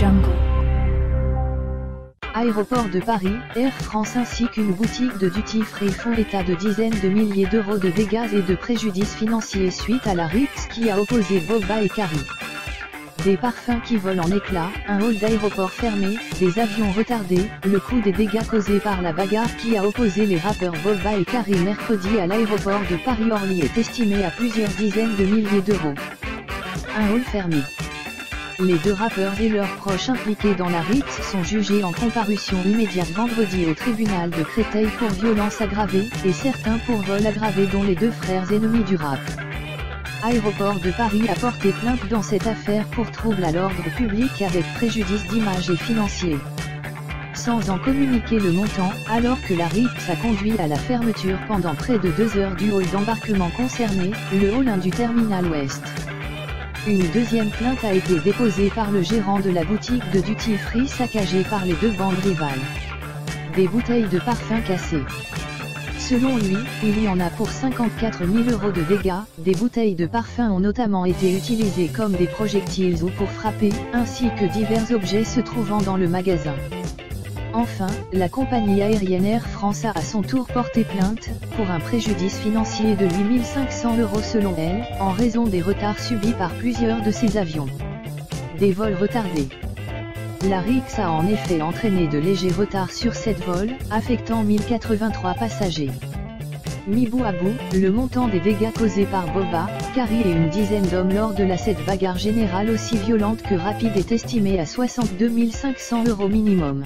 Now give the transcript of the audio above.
Jungle. Aéroport de Paris, Air France ainsi qu'une boutique de duty-free font état de dizaines de milliers d'euros de dégâts et de préjudices financiers suite à la rixe qui a opposé Booba et Carrie. Des parfums qui volent en éclats, un hall d'aéroport fermé, des avions retardés, le coût des dégâts causés par la bagarre qui a opposé les rappeurs Booba et Carrie mercredi à l'aéroport de Paris-Orly est estimé à plusieurs dizaines de milliers d'euros. Un hall fermé. Les deux rappeurs et leurs proches impliqués dans la rixe sont jugés en comparution immédiate vendredi au tribunal de Créteil pour violence aggravée, et certains pour vol aggravé dont les deux frères ennemis du rap. Aéroport de Paris a porté plainte dans cette affaire pour trouble à l'ordre public avec préjudice d'image et financier. Sans en communiquer le montant, alors que la rixe a conduit à la fermeture pendant près de 2 heures du hall d'embarquement concerné, le hall 1 du terminal ouest. Une deuxième plainte a été déposée par le gérant de la boutique de duty free saccagée par les deux bandes rivales. Des bouteilles de parfum cassées. Selon lui, il y en a pour 54 000 € de dégâts. Des bouteilles de parfum ont notamment été utilisées comme des projectiles ou pour frapper, ainsi que divers objets se trouvant dans le magasin. Enfin, la compagnie aérienne Air France a à son tour porté plainte, pour un préjudice financier de 8 500 € selon elle, en raison des retards subis par plusieurs de ses avions. Des vols retardés. La rixe a en effet entraîné de légers retards sur 7 vols, affectant 1083 passagers. Mis bout à bout, le montant des dégâts causés par Booba, Carrie et une dizaine d'hommes lors de cette bagarre générale aussi violente que rapide est estimé à 62 500 € minimum.